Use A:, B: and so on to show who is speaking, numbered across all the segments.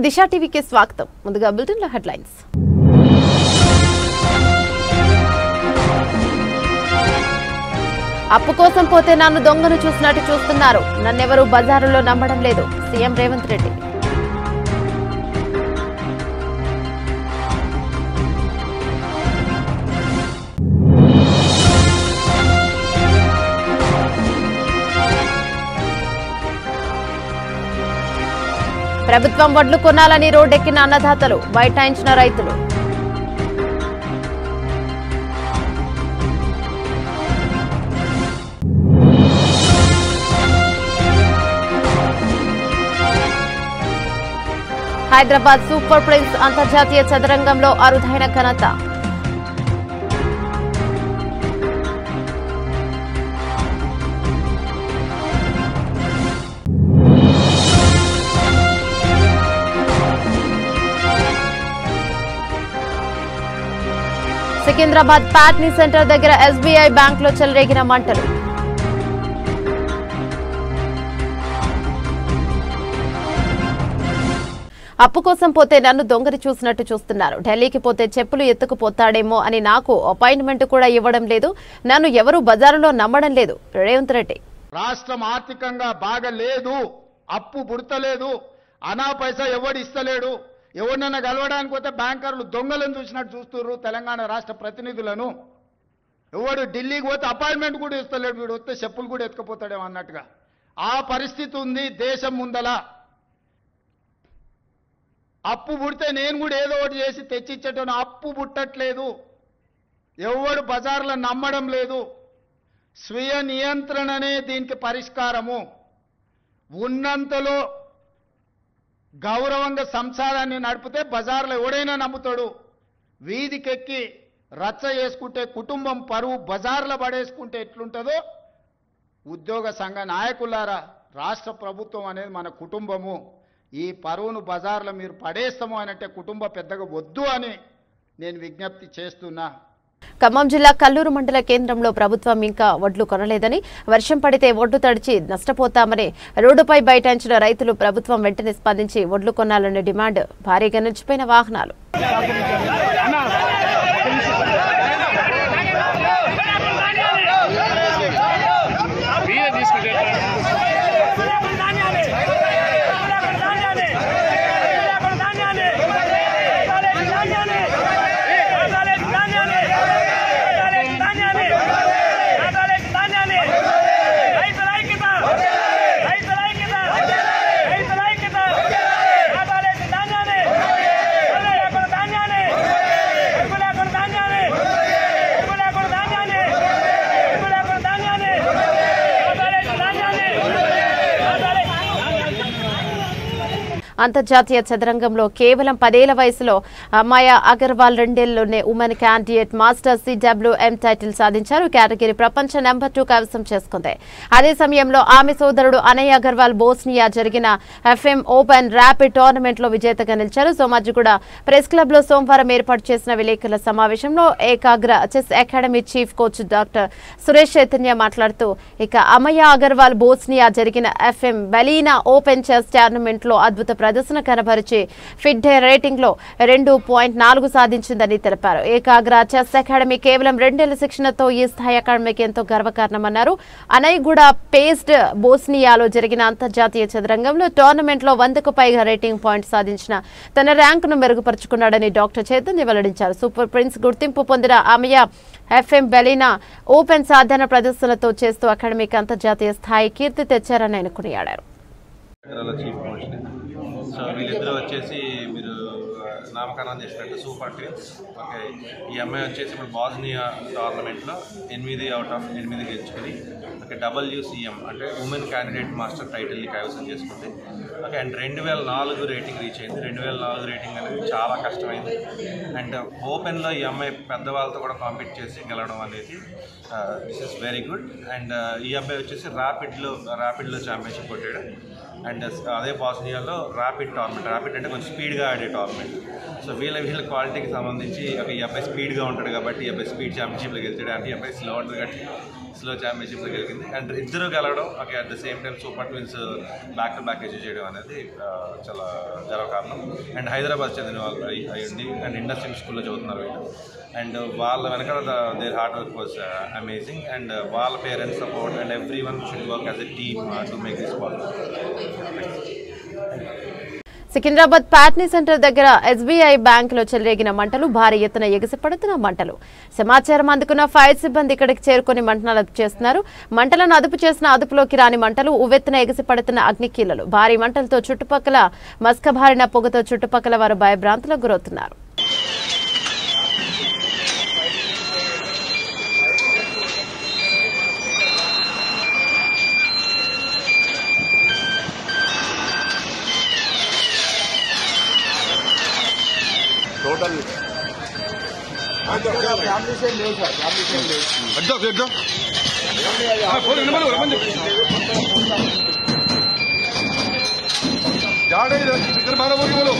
A: దిశ టీవీకి స్వాగతం. ముందుగా బులెటిన్లో హెడ్లైన్స్. అప్పు కోసం పోతే నన్ను దొంగను చూసినట్టు చూస్తున్నారు. నన్నెవరూ బజారులో నమ్మడం లేదు. సీఎం రేవంత్ రెడ్డి. ప్రభుత్వం వడ్లు కొనాలని రోడ్డెక్కిన అన్నదాతలు, బైఠాయించిన రైతులు. హైదరాబాద్ సూపర్ ప్రిన్స్ అంతర్జాతీయ చదరంగంలో అరుదైన ఘనత. సికింద్రాబాద్ ప్యాట్నీ సెంటర్ దగ్గర ఎస్బీఐ బ్యాంకులో చెలరేగిన మంటలు. అప్పు కోసం పోతే నన్ను దొంగని చూసినట్టు చూస్తున్నారు. ఢిల్లీకి పోతే చెప్పులు ఎత్తుకుపోతాడేమో అని నాకు అపాయింట్మెంట్ కూడా ఇవ్వడం లేదు. నన్ను ఎవరూ బజారులో నమ్మడం లేదు. రేవంత్ రెడ్డి.
B: రాష్ట్రం ఆర్థికంగా బాగలేదు, అప్పు పుడతలేదు, అనా పైసా ఎవడు ఇస్తలేడు. ఎవరినైనా కలవడానికి పోతే బ్యాంకర్లు దొంగలను చూసినట్టు చూస్తున్నారు తెలంగాణ రాష్ట్ర ప్రతినిధులను. ఎవడు ఢిల్లీకి పోతే అపాయింట్మెంట్ కూడా ఇస్తలేడు, వీడు వస్తే చెప్పులు కూడా ఎత్తుకుపోతాడేమో అన్నట్టుగా ఆ పరిస్థితి ఉంది దేశం ముందల. అప్పు పుడితే నేను కూడా ఏదో ఒకటి చేసి తెచ్చిచ్చేటోను, అప్పు పుట్టట్లేదు. ఎవడు బజార్లో నమ్మడం లేదు. స్వీయ నియంత్రణనే దీనికి పరిష్కారము. ఉన్నంతలో గౌరవంగా సంసారాన్ని నడిపితే బజార్లో ఎవడైనా నమ్ముతాడు. వీధికెక్కి రచ్చ చేసుకుంటే, కుటుంబం పరువు బజార్లో పడేసుకుంటే ఎట్లుంటుందో, ఉద్యోగ సంఘ నాయకులారా, రాష్ట్ర ప్రభుత్వం అనేది మన కుటుంబము. ఈ పరువును బజార్లో మీరు పడేస్తాము అనంటే కుటుంబ పెద్దగా వద్దు అని నేను విజ్ఞప్తి చేస్తున్నా.
A: ఖమ్మం జిల్లా కల్లూరు మండల కేంద్రంలో ప్రభుత్వం ఇంకా వడ్లు కొనలేదని, వర్షం పడితే ఒడ్డు తడిచి నష్టపోతామని రోడ్డుపై బైఠాయించిన రైతులు ప్రభుత్వం వెంటనే స్పందించి వడ్లు కొనాలనే డిమాండ్. భారీగా నిలిచిపోయిన వాహనాలు. అంతర్జాతీయ చదరంగంలో కేవలం 10 ఏళ్ల వయసులో అమయా అగర్వాల్ 2 ఏళ్లలోనే women candidate master CWM title సాధించారు. కేటగిరీ ప్రపంచ నెంబర్ 2 కైవసం చేసుకుంది. అదే సమయంలో ఆమె సోదరుడు అనయ్ అగర్వాల్ బోస్నియా జరిగిన FM ఓపెన్ ర్యాపిడ్ టోర్నమెంట్ లో విజేతగా నిలిచారు. సోమాజిగూడ ప్రెస్ క్లబ్ లో సోమవారం ఏర్పాటు చేసిన విలేకరుల సమావేశంలో Ekagra chess academy chief coach doctor Suresh Chaitanya మాట్లాడుతూ, ఇక అమయా అగర్వాల్ బోస్నియా జరిగిన FM బెలీనా ఓపెన్ చెస్ టోర్నమెంట్ లో అద్భుత ప్రదర్శన కనబరిచి ఫిడ్డే రేటింగ్ లో 2.4 సాధించిందని తెలిపారు. ఏకాగ్ర చెస్ అకాడమీ కేవలం 2 ఏళ్ల శిక్షణతో ఈ స్థాయి అకాడమీకి ఎంతో గర్వకారణమన్నారు. అనయ్గూడ పేస్డ్ బోస్నియాలో జరిగిన అంతర్జాతీయ చదరంగంలో టోర్నమెంట్ లో 100కు పైగా రేటింగ్ పాయింట్ సాధించిన తన ర్యాంకును మెరుగుపరుచుకున్నాడని డాక్టర్ చైతన్య వెల్లడించారు. సూపర్ ప్రిన్స్ గుర్తింపు పొందిన అమయా FM బెలీనా ఓపెన్ సాధారణ ప్రదర్శనతో చేస్తూ అకాడమీకి అంతర్జాతీయ స్థాయి కీర్తి తెచ్చారని ఆయన కొనియాడారు.
C: సో వీళ్ళిద్దరూ వచ్చేసి మీరు నామకరణం చేసినట్టు సూపర్ ట్విన్స్. ఓకే, ఈ అమ్మాయి వచ్చేసి ఇప్పుడు బాస్నియా టోర్నమెంట్లో 8 అవుట్ ఆఫ్ 8 గెలుచుకుని ఓకే WCM అంటే ఉమెన్ క్యాండిడేట్ మాస్టర్ టైటిల్ని కైవసం చేసుకుంది. ఓకే, అండ్ 2004 రేటింగ్ రీచ్ అయింది. 2004 రేటింగ్ అనేది చాలా కష్టమైంది. అండ్ ఓపెన్లో ఈ అమ్మాయి పెద్దవాళ్ళతో కూడా కాంపీట్ చేసి గెలవడం అనేది this is very good. And ఈ అబ్బాయి వచ్చేసి ర్యాపిడ్లో ఛాంపియన్షిప్ కొట్టాడు. అండ్ అదే బాస్నియాలో ర్యాపిడ్ ర్యాపిడ్ అంటే కొంచెం స్పీడ్గా ఆడే టోర్నమెంట్. సో వీళ్ళ క్వాలిటీకి సంబంధించి ఈ అబ్బాయి స్పీడ్గా ఉంటాడు కాబట్టి ఈ అబ్బాయి స్పీడ్ ఛాంపియన్షిప్లో గెలిచాడు, అంటే ఈ అబ్బాయి స్లో ఉంటుంది కాబట్టి స్లో ఛాంపియన్షిప్లో గెలిచింది. అండ్ ఇద్దరు గెలవడం at the same time super twins back to back achieve చేయడం అనేది చాలా గర్వకారణం. అండ్ హైదరాబాద్ చెందిన వాళ్ళు అయ్యింది అండ్ ఇండస్ట్రియల్ స్కూల్లో చదువుతున్నారు వీళ్ళు. అండ్ వాళ్ళ వెనకాల there hard work was amazing. And వాళ్ళ parents support and every one should work as a team to make this possible.
A: Secunderabad Patny centre దగ్గర ఎస్బీఐ బ్యాంకులో చెలరేగిన మంటలు, భారీ ఎత్తున ఎగిసిపడుతున్న మంటలు. సమాచారం అందుకున్న ఫైర్ సిబ్బంది ఇక్కడికి చేరుకుని మంటలను అదుపు చేస్తున్నారు. మంటలను అదుపు చేసిన అదుపులోకి రాని మంటలు, ఉవ్వెత్తున ఎగిసిపడుతున్న అగ్నికీలలు. భారీ మంటలతో చుట్టుపక్కల మస్కబారిన పొగతో చుట్టుపక్కల వారు భయభ్రాంతులకు గురవుతున్నారు.
D: टोटल फैमिली से ले सर फैमिली से ले एकदम फोन नंबर बंद जाड़े इधर मारो बोलो.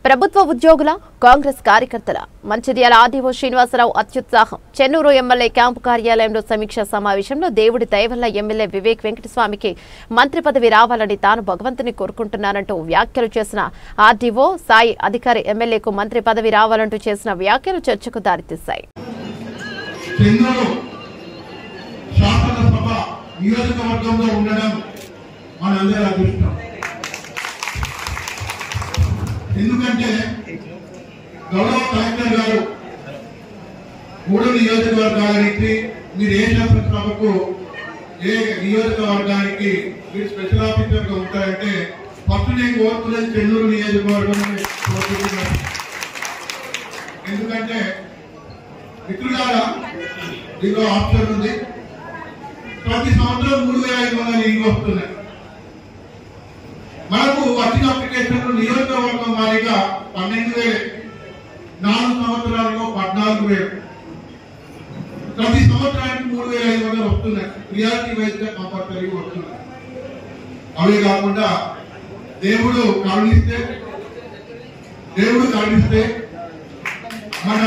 A: ప్రభుత్వ ఉద్యోగుల, కాంగ్రెస్ కార్యకర్తల మంచిర్యాల ఆర్డీఓ శ్రీనివాసరావు అత్యుత్సాహం. చెన్నూరు ఎమ్మెల్యే క్యాంపు కార్యాలయంలో సమీక్షా సమావేశంలో దేవుడి దయవల్ల ఎమ్మెల్యే వివేక్ వెంకటస్వామికి మంత్రి పదవి రావాలని తాను భగవంతుని కోరుకుంటున్నానంటూ వ్యాఖ్యలు చేసిన ఆర్డీఓ సాయి అధికారి ఎమ్మెల్యేకు మంత్రి పదవి రావాలంటూ చేసిన వ్యాఖ్యలు చర్చకు దారితీశాయి.
E: ఎందుకంటే గౌరవ కలెక్టర్ గారు 3 నియోజకవర్గాలకి మీరు ఏ శాసనసభకు ఏ నియోజకవర్గానికి మీరు స్పెషల్ ఆఫీసర్ గా ఉంటారంటే ఫస్ట్ నేను కోరుతున్నది చెన్నూరు నియోజకవర్గం. ఎందుకంటే మిత్రులారా దీనిలో ఆప్షన్ ఉంది. ప్రతి సంవత్సరం 3,500 ఇంటికి వస్తున్నాయి. మనకు వచ్చిన అప్లికేషన్లు నియోజకవర్గం వారీగా 12,000, 4 సంవత్సరాల్లో 14,000, ప్రతి సంవత్సరానికి 3,500 వస్తున్నాయి. ప్రియారిటీ వైజ్ గా కంపల్సరీ వస్తున్నాయి. అవి కాకుండా దేవుడు కరుణిస్తే మన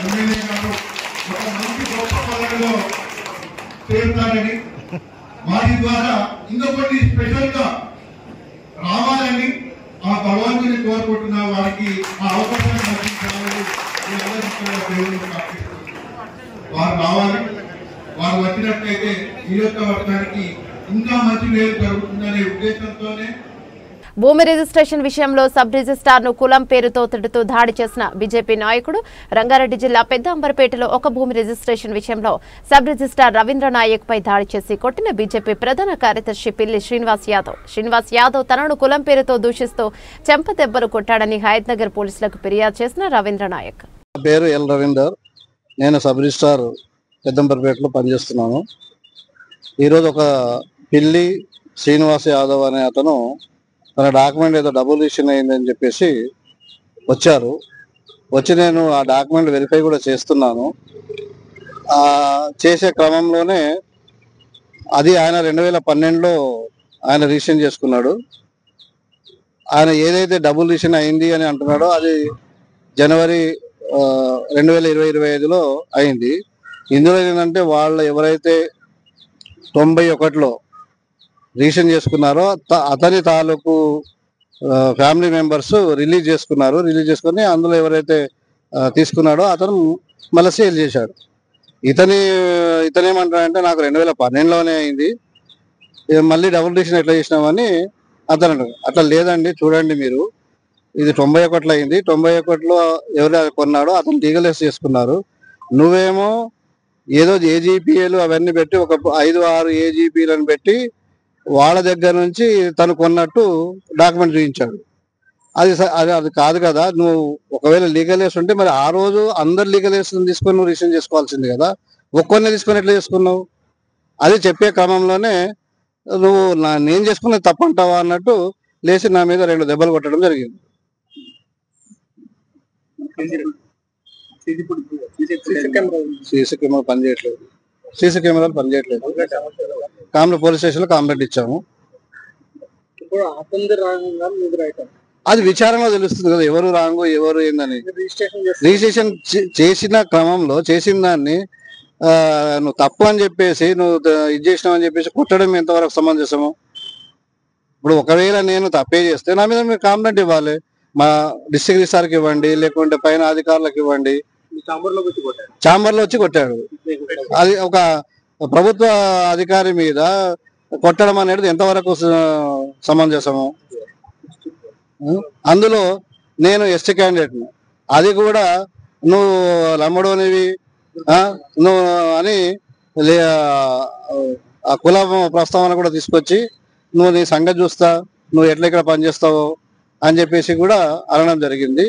E: ఎమ్మెల్యే గారు ఒక మంచి గొప్ప పదవిలో చేరుతారని, వారి ద్వారా ఇంకొకటి స్పెషల్ గా రావాలని ఆ భగవంతుని కోరుకుంటున్న వారికి ఆ అవకాశాన్ని వారు రావాలి. వారు వచ్చినట్లయితే నియోజకవర్గానికి ఇంకా మంచి మేలు జరుగుతుందనే ఉద్దేశంతోనే
A: భూమి రిజిస్ట్రేషన్ విషయంలో సబ్ రిజిస్ట్రార్ ను కులం పేరుతో తిడుతూ దాడి చేసిన బీజేపీ నాయకుడు. రంగారెడ్డి జిల్లా పెద్ద అంబర్పేటలో ఒక భూమి రిజిస్ట్రేషన్ విషయంలో సబ్ రిజిస్ట్రార్ రవీంద్ర నాయక్ పై దాడి చేసి కొట్టిన బీజేపీ ప్రధాన కార్యదర్శి పిల్లి శ్రీనివాస్ యాదవ్ తనను కులం పేరుతో దూషిస్తూ చెంపదెబ్బలు కొట్టాడని హయత్నగర్ పోలీసులకు ఫిర్యాదు చేసిన రవీంద్ర నాయక్.
F: పేరు ఎల్ రవీందర్, నేను సబ్ రిజిస్ట్రార్ పెద్దంబర్పేటలో పనిచేస్తున్నాను. ఈరోజు ఒక పిల్లి శ్రీనివాస్ యాదవ్ అనే అతను తన డాక్యుమెంట్ ఏదో డబుల్ రిజిస్ట్రేషన్ అయిందని చెప్పేసి వచ్చి నేను ఆ డాక్యుమెంట్ వెరిఫై కూడా చేస్తున్నాను. చేసే క్రమంలోనే అది ఆయన 2012లో ఆయన రిజిస్ట్రేషన్ చేసుకున్నాడు. ఆయన ఏదైతే డబుల్ రిజిస్ట్రేషన్ అయింది అని అంటున్నాడో అది జనవరి 2025లో అయింది. ఇందులో ఏంటంటే వాళ్ళు ఎవరైతే 91లో రిజిస్ట్రేషన్ చేసుకున్నారో అతని తాలూకు ఫ్యామిలీ మెంబర్స్ రిలీజ్ చేసుకుని అందులో ఎవరైతే తీసుకున్నాడో అతను మళ్ళీ సేల్ చేశాడు. ఇతనేమంటాడంటే నాకు 2012లోనే అయింది, మళ్ళీ డబుల్ రిజిస్ట్రేషన్ ఎట్లా చేసినామని అతను అంటాడు. అట్లా లేదండి, చూడండి మీరు, ఇది 91లో అయింది. 91లో ఎవరు కొన్నాడో అతను లీగలైజ్ చేసుకున్నారు. నువ్వేమో ఏదో ఏజీపీఏలు అవన్నీ పెట్టి ఒక 5-6 ఏజీపీలను పెట్టి వాళ్ళ దగ్గర నుంచి తను కొన్నట్టు డాక్యుమెంట్ చూపించాడు. అది కాదు కదా. నువ్వు ఒకవేళ లీగలైజ్ ఉంటే మరి ఆ రోజు అందరు లీగలైజ్ తీసుకొని నువ్వు రిజిస్ట్రేషన్ చేసుకోవాల్సింది కదా. ఒక్కొన్నే తీసుకొని ఎట్లా చేసుకున్నావు? అది చెప్పే క్రమంలోనే నువ్వు నేను చేసుకున్నది తప్పంటావా అన్నట్టు లేచి నా మీద 2 దెబ్బలు కొట్టడం జరిగింది. సీసీ కెమెరాలు పనిచేయట్లేదు. కామ్ల పోలీస్ స్టేషన్లో కంప్లైంట్ ఇచ్చాము. అది విచారణలో తెలుస్తుంది కదా, ఎవరు రాంగు ఎవరు ఏందని. రిజిస్ట్రేషన్ చేసిన క్రమంలో చేసిన దాన్ని నువ్వు తప్పు అని చెప్పేసి నువ్వు ఇది చేసినావు అని చెప్పేసి కొట్టడం ఎంతవరకు సమంజసము? ఇప్పుడు ఒకవేళ నేను తప్పే చేస్తే నా మీద మీరు కంప్లైంట్ ఇవ్వాలి, మా డిస్ట్రిక్ట్ రిజిస్ట్రార్కి ఇవ్వండి, లేకుంటే పైన అధికారులకు ఇవ్వండి. ఛాంబర్లో వచ్చి కొట్టాడు. అది ఒక ప్రభుత్వ అధికారి మీద కొట్టడం అనేది ఎంతవరకు సమంజసము? అందులో నేను ఎస్టీ క్యాండిడేట్ను, అది కూడా నువ్వు లంబడోనివి నువ్వు అని ఆ కుల ప్రస్తావన కూడా తీసుకొచ్చి నువ్వు నీ సంగతి చూస్తా, నువ్వు ఎట్లా ఇక్కడ పనిచేస్తావో అని చెప్పేసి కూడా అనడం జరిగింది.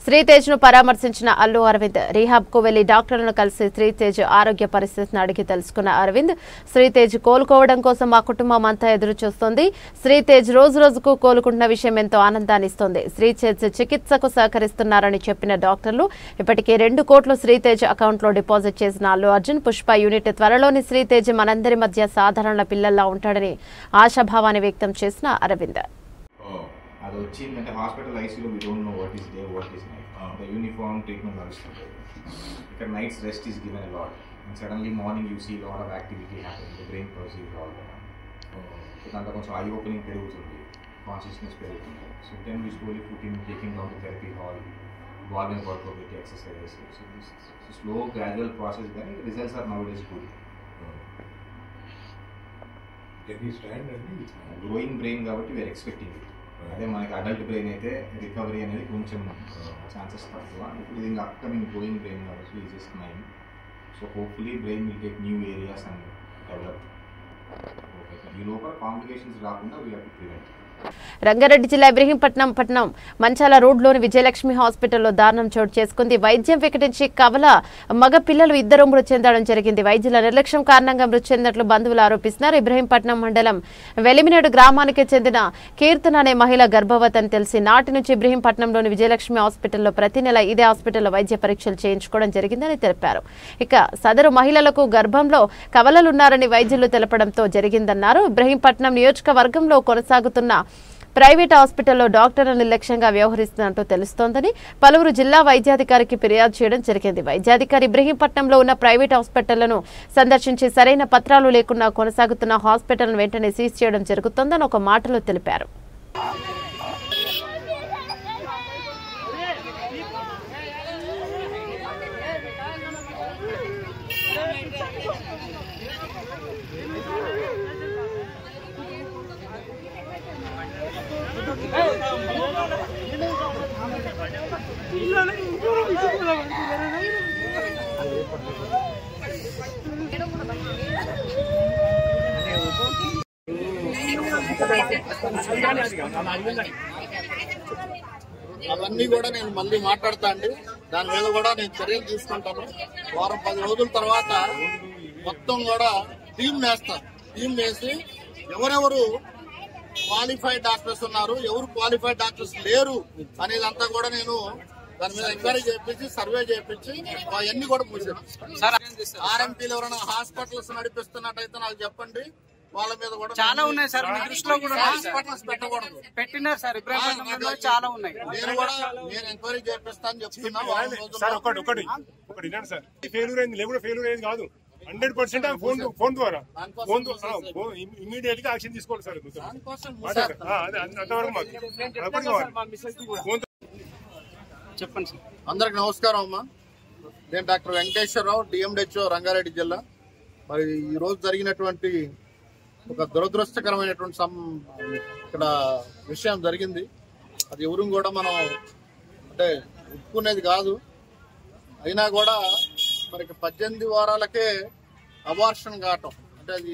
A: శ్రీతేజ్ ను పరామర్శించిన అల్లు అరవింద్ రీహాబ్ కు వెళ్లి డాక్టర్లను కలిసి శ్రీతేజ్ ఆరోగ్య పరిస్థితిని అడిగి తెలుసుకున్న అరవింద్, శ్రీతేజ్ కోలుకోవడం కోసం మా కుటుంబం అంతా ఎదురు చూస్తోంది. శ్రీతేజ్ రోజు రోజుకు కోలుకుంటున్న విషయం ఎంతో ఆనందాన్ని ఇస్తోంది. శ్రీతేజ్ చికిత్సకు సహకరిస్తున్నారని చెప్పిన డాక్టర్లు ఇప్పటికే 2 కోట్లు శ్రీతేజ్ అకౌంట్ లో డిపాజిట్ చేసిన అల్లు అర్జున్ పుష్ప యూనిట్ త్వరలోని శ్రీతేజ్ మనందరి మధ్య సాధారణ పిల్లల్లా ఉంటాడని ఆశాభావాన్ని వ్యక్తం చేసిన అరవింద్.
G: అది వచ్చిందంటే హాస్పిటల్ ఐసీలో we don't know what is day what is night the uniform treatment నడుస్తుంది. ఇక్కడ nights rest is given a lot and suddenly morning you see lot of activity happening, the brain process all దాంట్లో కొంచెం eye opening పెరుగుతుంది, consciousness పెరుగుతుంది. So then we slowly put in taking down to therapy hall, wall and workout exercises. So slow gradual process, కానీ results are now days good. Growing brain కాబట్టి we are expecting it. అదే మనకి adult brain అయితే recovery అనేది కొంచెం chances తక్కువ. ఇప్పుడు ఇది ఇంకా అప్కమింగ్ గ్రోయింగ్ బ్రెయిన్ కాబట్టి is just 9. So hopefully brain will take new areas and develop. ఈ లోపల కాంప్లికేషన్స్ రాకుండా we have to prevent.
A: Rangareddy జిల్లా ఇబ్రహీంపట్నం మంచాల రోడ్లోని విజయలక్ష్మి హాస్పిటల్లో దారుణం చోటు చేసుకుంది. వైద్యం వికటించి కవల మగ పిల్లలు 2 మృతి చెందడం జరిగింది. వైద్యుల నిర్లక్ష్యం కారణంగా మృతి చెందినట్లు బంధువులు ఆరోపిస్తున్నారు. ఇబ్రహీంపట్నం మండలం వెలిమినేడు గ్రామానికి చెందిన కీర్తన అనే మహిళ గర్భవతి అని తెలిసి నాటి నుంచి ఇబ్రహీంపట్నంలోని విజయలక్ష్మి హాస్పిటల్లో ప్రతి నెల ఇదే హాస్పిటల్లో వైద్య పరీక్షలు చేయించుకోవడం జరిగిందని తెలిపారు. ఇక సదరు మహిళలకు గర్భంలో కవలలున్నారని వైద్యులు తెలపడంతో జరిగిందన్నారు. ఇబ్రహీంపట్నం నియోజకవర్గంలో కొనసాగుతున్న ప్రైవేట్ హాస్పిటల్లో డాక్టర్లు నిర్లక్ష్యంగా వ్యవహరిస్తున్నట్టు తెలుస్తోందని పలువురు జిల్లా వైద్యాధికారికి ఫిర్యాదు చేయడం జరిగింది. వైద్యాధికారి ఇబ్రహీంపట్నంలో ఉన్న ప్రైవేట్ హాస్పిటళ్లను సందర్శించి సరైన పత్రాలు లేకుండా కొనసాగుతున్న హాస్పిటల్ను వెంటనే సీజ్ చేయడం జరుగుతోందని ఒక మాటలో తెలిపారు.
H: అవన్నీ కూడా నేను మళ్ళీ మాట్లాడతా అండి. దాని మీద కూడా నేను చర్యలు తీసుకుంటాను. వారం 10 రోజుల తర్వాత మొత్తం కూడా టీం వేస్తాను. టీం వేసి ఎవరెవరు క్వాలిఫైడ్ డాక్టర్స్ ఉన్నారు, ఎవరు క్వాలిఫైడ్ డాక్టర్స్ లేరు అనేదంతా కూడా నేను దాని మీద ఎంక్వైరీ చేయించి సర్వే చేయించి అవన్నీ కూడా మూసాను. ఆర్ఎంపీలు ఎవరైనా హాస్పిటల్స్ నడిపిస్తున్నట్టయితే నాకు చెప్పండి. వాళ్ళ మీద కూడా
I: చాలా ఉన్నాయి సార్, మీ దృష్టిలో కూడా
H: హాస్పిటల్స్ పెట్టకూడదు పెట్టినారు సార్. చాలా ఉన్నాయి. నేను ఎంక్వైరీ చేపిస్తాను చెప్తున్నా.
J: ఫెయిల్యూర్ అయింది, లేకుండా ఫెయిల్యూర్ అయింది కాదు. 100% ఫోన్ ద్వారా ఇమీడియట్ గా యాక్షన్ తీసుకోవాలి సార్. అంతవరకు
H: చెప్పండి సార్. అందరికి నమస్కారం అమ్మా. నేను డాక్టర్ వెంకటేశ్వరరావు, డిఎండిహెచ్ఓ రంగారెడ్డి జిల్లా. మరి ఈ రోజు జరిగినటువంటి ఒక దురదృష్టకరమైనటువంటి ఇక్కడ విషయం జరిగింది. అది ఎవరు కూడా మనం అంటే ఒప్పుకునేది కాదు. అయినా కూడా మరి 18 వారాలకే అబార్షన్ కావటం అంటే అది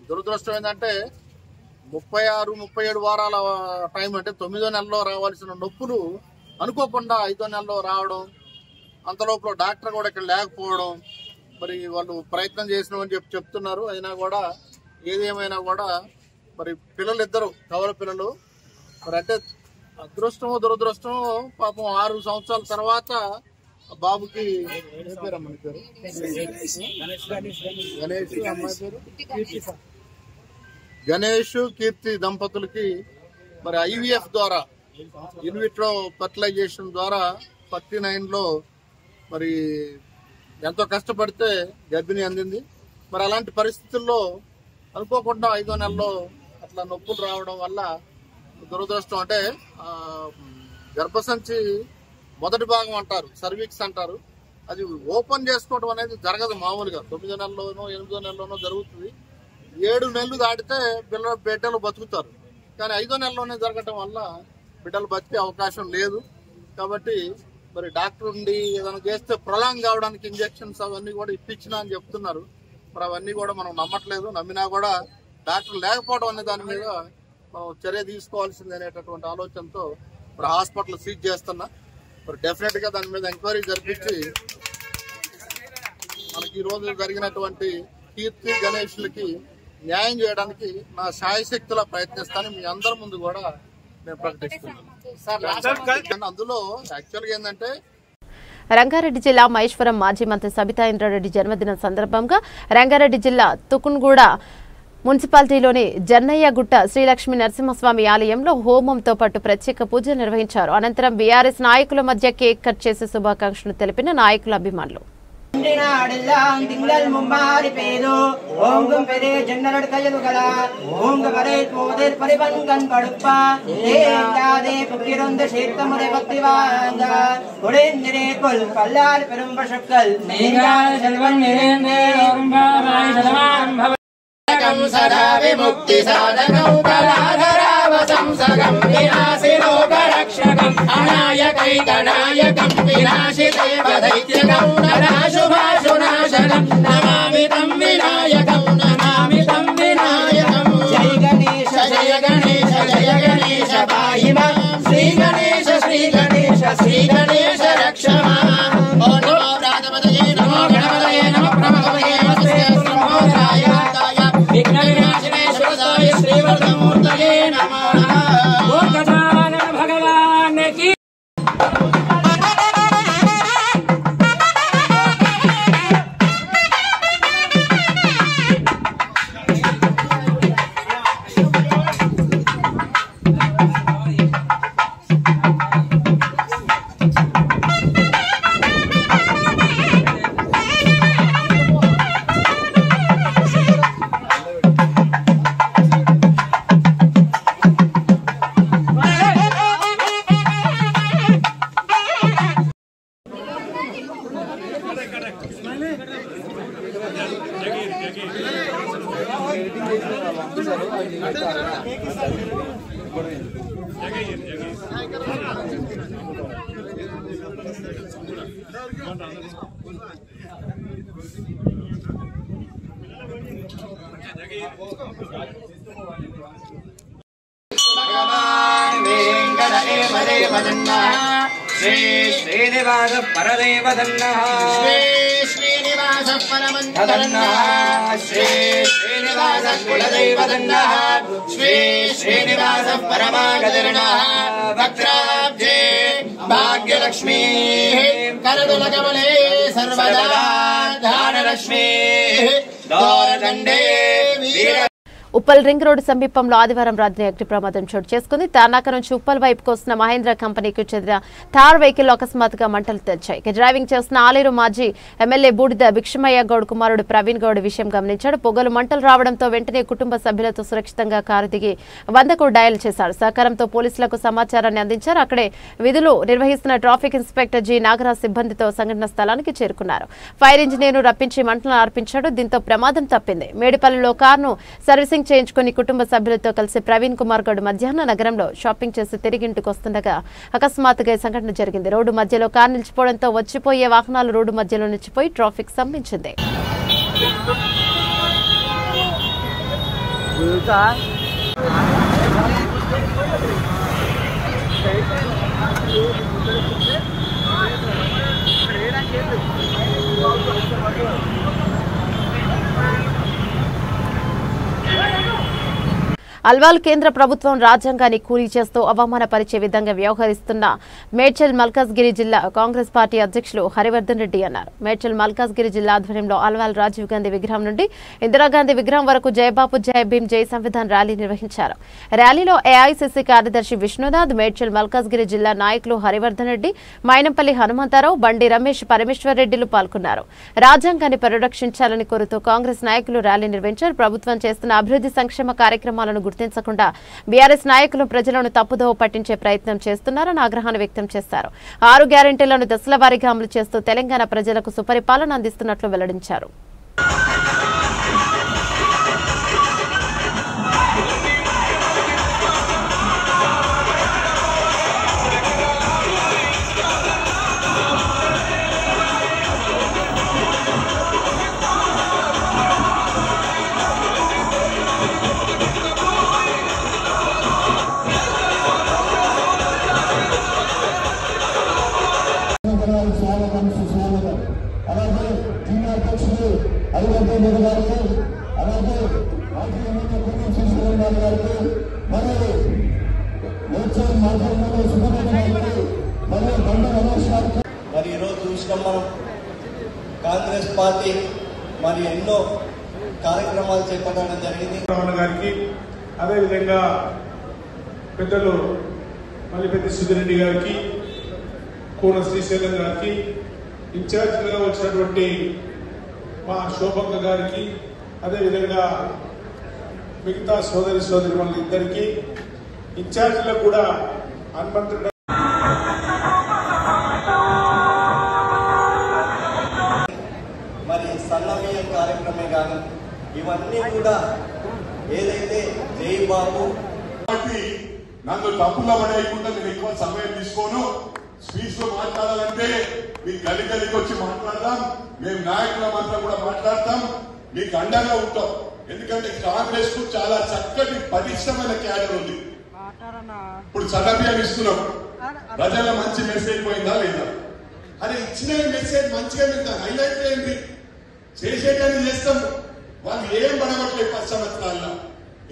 H: దురదృష్టం. ఏంటంటే 36-37 వారాల టైం అంటే 9వ నెలలో రావాల్సిన నొప్పులు అనుకోకుండా 5వ నెలలో రావడం, అంతలోపల డాక్టర్ కూడా ఇక్కడ లేకపోవడం. మరి వాళ్ళు ప్రయత్నం చేసినామని చెప్తున్నారు. అయినా కూడా ఏదేమైనా కూడా మరి పిల్లలిద్దరు కవల పిల్లలు మరి అంటే అదృష్టమో దురదృష్టమో పాపం 6 సంవత్సరాల తర్వాత బాబుకి గణేష్, అమ్మాయి పేరు గణేష్ కీర్తి దంపతులకి మరి IVF ద్వారా ఇన్విట్రో ఫర్టిలైజేషన్ ద్వారా 49లో మరి ఎంతో కష్టపడితే గర్భిణి అందింది. మరి అలాంటి పరిస్థితుల్లో అనుకోకుండా 5వ నెలలో అట్లా నొప్పులు రావడం వల్ల దురదృష్టం, అంటే గర్భసంచి మొదటి భాగం అంటారు, సర్వీక్స్ అంటారు, అది ఓపెన్ చేసుకోవడం అనేది జరగదు మామూలుగా. 9వ నెలలోనో 8వ నెలలోనో జరుగుతుంది. 7 నెలలు దాటితే బిడ్డలు బతుకుతారు. కానీ 5వ నెలలోనే జరగటం వల్ల బిడ్డలు బతికే అవకాశం లేదు. కాబట్టి మరి డాక్టర్ ఉండి ఏదైనా చేస్తే ప్రొలాంగ్ కావడానికి ఇంజెక్షన్స్ అవన్నీ కూడా ఇప్పించినా అని చెప్తున్నారు. మరి అవన్నీ కూడా మనం నమ్మట్లేదు. నమ్మినా కూడా డాక్టర్ లేకపోవడం అనే దాని మీద మనం చర్య తీసుకోవాల్సింది అనేటటువంటి ఆలోచనతో మరి హాస్పిటల్ సీజ్ చేస్తున్నా. మరి డెఫినెట్ గా దాని మీద ఎంక్వైరీ జరిపించి మనకి ఈ రోజు జరిగినటువంటి కీర్తి గణేష్లకి న్యాయం చేయడానికి నా శాయశక్తిలా ప్రయత్నిస్తాను. మీ అందరి ముందు కూడా నేను ప్రకటిస్తున్నాను. అందులో యాక్చువల్గా ఏంటంటే
A: రంగారెడ్డి జిల్లా మహేశ్వరం మాజీ మంత్రి సబితా ఇంద్రారెడ్డి జన్మదినం సందర్భంగా రంగారెడ్డి జిల్లా తుకున్గూడ మున్సిపాలిటీలోని జన్నయ్యగుట్ట శ్రీలక్ష్మీ నరసింహస్వామి ఆలయంలో హోమంతో పాటు ప్రత్యేక పూజలు నిర్వహించారు. అనంతరం బీఆర్ఎస్ నాయకుల మధ్య కేక్ కట్ చేసి శుభాకాంక్షలు తెలిపిన నాయకుల అభిమానులు.
I: திங்கள் மும்பாரி பேதோ ஓங்கும் பெரே ஜன்னலடுக்கையதுகள ஓங்க வரை போதில் பரிவங்கன் படுப்பா தேங்காதே புக்கிருந்த சேர்த்தமுறை பக்தி வாங்க குடிந்திரே கொல் கல்லால் பெரும் பசுக்கள் நீங்கள் செல்வன் நிறைந்தே ஓம்பாராய் சதமான் பவ சதா விமுக்தி சாதனௌ கலாதராவ சம்சகம் விநாசிரோகரக்ஷகம் அநாயகைதநாயகம் விநாசிதேவ दैत्यगं नराशुभाशुनाशनं नमामि तं विनायकं नमामि तं विनायकं जय गणेश जय गणेश पाहि मां श्री गणेश श्री गणेश रक्ष मां ओम नमो प्रातपदये नमो गणपतये नमो प्रमदये नमस्ते ब्रह्मोदराय विघ्न विनाशिने शिवसाय श्रीवरदमूर्तये नमो नमः ओम गजानन भगवान की श्रीनिवास परदेव धन्नः श्रीनिवास परमन्धन्नः श्रीनिवास कुलदेव धन्नः श्रीनिवास परमागतिर्नः वक्त्राब्जे भाग्यलक्ष्मी करदुलकमले सर्वदा धानलक्ष्मी दौरदण्डे वीर
A: ఉప్పల్ రింగ్ రోడ్డు సమీపంలో ఆదివారం రాత్రి అగ్ని ప్రమాదం చోటు చేసుకుంది. తానాక నుంచి ఉప్పల్ వైపుకు వస్తున్న మహేంద్ర కంపెనీకి చెందిన థార్ వెహికల్ అకస్మాత్తుగా మంటలు తెచ్చాయి. డ్రైవింగ్ చేస్తున్న ఆలేరు మాజీ ఎమ్మెల్యే బూడిద భిక్షమయ్య గౌడ్ కుమారుడు ప్రవీణ్ గౌడ్ విషయం గమనించాడు. పొగలు మంటలు రావడంతో వెంటనే కుటుంబ సభ్యులతో సురక్షితంగా కారు దిగి 100కు డయల్ చేశాడు. సహకారంతో పోలీసులకు సమాచారాన్ని అందించారు. అక్కడే విధులు నిర్వహిస్తున్న ట్రాఫిక్ ఇన్స్పెక్టర్ జి నాగరాజ్ సిబ్బందితో సంఘటన స్థలానికి చేరుకున్నారు. ఫైర్ ఇంజనీర్ను రప్పించి మంటలను ఆర్పించాడు. దీంతో ప్రమాదం తప్పింది. మేడిపల్లిలో కారును సర్వీసింగ్ చేయించుకుని కుటుంబ సభ్యులతో కలిసి ప్రవీణ్ కుమార్ గౌడ్ మధ్యాహ్నం నగరంలో షాపింగ్ చేసి తిరిగి ఇంటికి వస్తుండగా అకస్మాత్తుగా సంఘటన జరిగింది. రోడ్డు మధ్యలో కారు నిలిచిపోవడంతో వచ్చిపోయే వాహనాలు రోడ్డు మధ్యలో నిలిచిపోయి ట్రాఫిక్ స్తంభించింది. అల్వాల్ కేంద్ర ప్రభుత్వం రాజ్యాంగాన్ని కూలీ చేస్తూ అవమానపరిచే విధంగా వ్యవహరిస్తున్న మేడ్చల్ మల్కాజ్గిరి జిల్లా కాంగ్రెస్ పార్టీ అధ్యక్షులు హరివర్ధన్ రెడ్డి అన్నారు. మేడ్చల్ మల్కాజ్గిరి జిల్లా ఆధ్వర్యంలో అల్వాల్ రాజీవ్ గాంధీ విగ్రహం నుండి ఇందిరాగాంధీ విగ్రహం వరకు జయబాపు జయ భీమ్ జై సంవిధాన్ ర్యాలీ నిర్వహించారు. ర్యాలీలో ఏఐసీసీ కార్యదర్శి విష్ణునాథ్, మేడ్చల్ మల్కాజ్గిరి జిల్లా నాయకులు హరివర్ధన్ రెడ్డి, మైనంపల్లి హనుమంతరావు, బండి రమేష్, పరమేశ్వర్ రెడ్డిలు పాల్గొన్నారు. రాజ్యాంగాన్ని పరిరక్షించాలని కోరుతూ కాంగ్రెస్ నాయకులు ర్యాలీ నిర్వహించారు. ప్రభుత్వం చేస్తున్న అభివృద్ధి సంక్షేమ కార్యక్రమాలను గుర్తించకుండా బీఆర్ఎస్ నాయకులు ప్రజలను తప్పుదోవ పట్టించే ప్రయత్నం చేస్తున్నారని ఆగ్రహాన్ని వ్యక్తం చేశారు. 6 గ్యారెంటీలను దశల వారీగా అమలు చేస్తూ తెలంగాణ ప్రజలకు సుపరిపాలన అందిస్తున్నట్లు వెల్లడించారు.
K: అలాగే జిల్లా అధ్యక్షులు హరివర్ధన్ రెడ్డి గారికి, అలాగే గారికి, మరియు మేడ్చల్ మాధ్యమంలో సుబ్రహ్మణ్య గారికి, మరియు బండి రమేష్ గారికి.
L: మరి ఈరోజు చూసినాం మనం కాంగ్రెస్ పార్టీ మరి ఎన్నో కార్యక్రమాలు చేపట్టడం జరిగింది.
J: గారికి అదేవిధంగా పెద్దలు మల్లిపెద్ది సుధిరెడ్డి గారికి, కోన శ్రీశైలం గారికి, ఇన్ఛార్జిగా వచ్చినటువంటి మా శోభక్క గారికి, అదేవిధంగా మిగతా సోదరి వాళ్ళిద్దరికీ, ఇన్ఛార్జీలకు కూడా హనుమంతుడు
L: మరి సన్నమీయం కార్యక్రమే కానీ ఇవన్నీ కూడా ఏదైతే జై బాబు
M: నన్ను తప్పులో పడేయకుండా నేను ఎక్కువ సమయం తీసుకోను. స్పీచ్ లో మాట్లాడాలంటే మీకు గలికి వచ్చి మాట్లాడదాం, మేము నాయకులమంతా కూడా మాట్లాడతాం, మీకు అండగా ఉంటాం. ఎందుకంటే కాంగ్రెస్ కు చాలా చక్కటి పటిష్టమైన క్యాడర్ ఉంది. ఇప్పుడు సన్నబియ్యం ఇస్తున్నాం, ప్రజల మంచి మెసేజ్ పోయిందా లేదా? అదే ఇచ్చిన మెసేజ్ మంచిగా వెళ్తాం. హైలైట్ ఏంటి? చేసేటని చేస్తాం. వాళ్ళు ఏం పడగట్లేదు 10 సంవత్సరాల్లో.